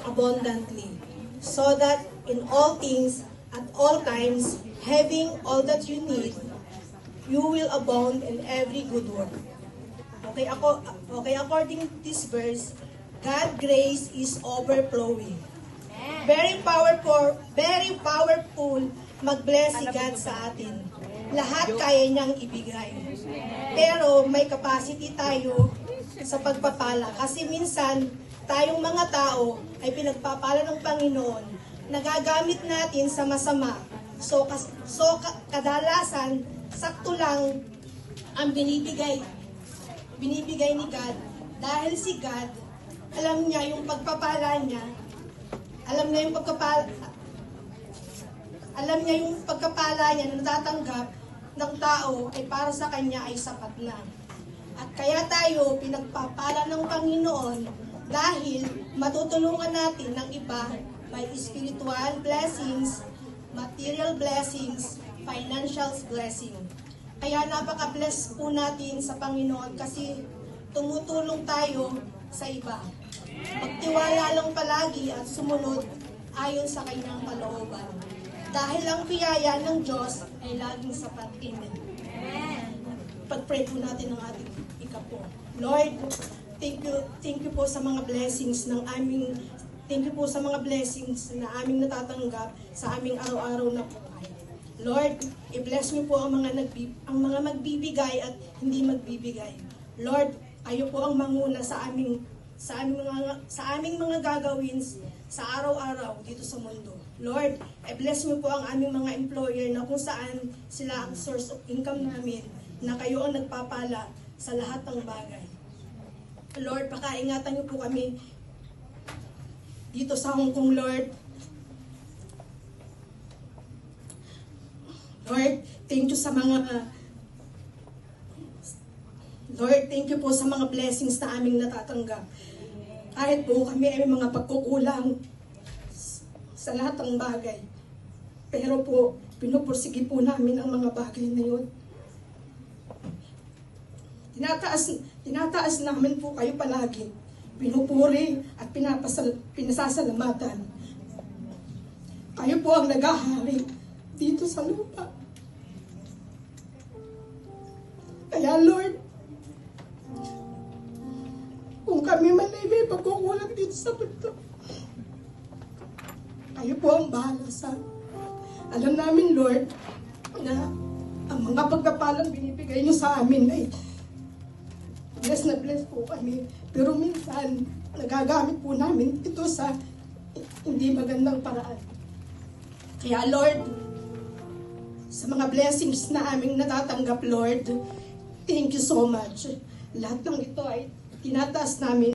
abundantly, so that in all things, at all times, having all that you need, you will abound in every good work. Okay, according to this verse, God's grace is overflowing. Very powerful mag-bless si God sa atin. Lahat kaya niyang ibigay. Pero may capacity tayo sa pagpapala. Kasi minsan, tayong mga tao ay pinagpapala ng Panginoon, nagagamit natin sa masama. So kadalasan, sakto lang ang binibigay ni God. Dahil si God, alam niya yung pagpapala niya, alam niya yung pagpapala niya na natatanggap ng tao ay para sa kanya ay sapat na. At kaya tayo pinagpapala ng Panginoon dahil matutulungan natin ng iba by spiritual blessings, material blessings, financial blessing. Kaya napaka-bless po natin sa Panginoon kasi tumutulong tayo sa iba. Magtiwala lang palagi at sumunod ayon sa kanyang kalooban. Dahil ang biyaya ng Diyos ay laging sapat. Amen. Pag-pray po natin ang ating ikapo. Lord, thank you po sa mga blessings na aming natatanggap sa aming araw-araw na buhay. Lord, i-bless niyo po ang mga magbibigay at hindi magbibigay. Lord, kayo po ang manguna sa aming mga gagawin sa araw-araw dito sa mundo. Lord, i-bless niyo po ang aming mga employer na kung saan sila ang source of income namin, na kayo ang nagpapala sa lahat ng bagay. Lord, pakaingatan niyo po kami dito sa Hong Kong, Lord. Lord, thank you po sa mga blessings na aming natatanggap. Kahit po kami ay mga pagkukulang sa lahat ng bagay. Pero po, pinupursige po namin ang mga bagay na yun. Tinataas namin po kayo palagi. Pinupuri at pinasasalamatan. Kayo po ang naghahari dito sa lupa. Kaya Lord, kung kami man ay may pagkukulang dito sa mundo, kayo po ang bahala sa. Alam namin, Lord, na ang mga pagkapalang binibigay niyo sa amin ay bless na bless po kami. Pero minsan, nagagamit po namin ito sa hindi magandang paraan. Kaya Lord, sa mga blessings na aming natatanggap, Lord, thank you so much. Lahat ng ito ay tinataas namin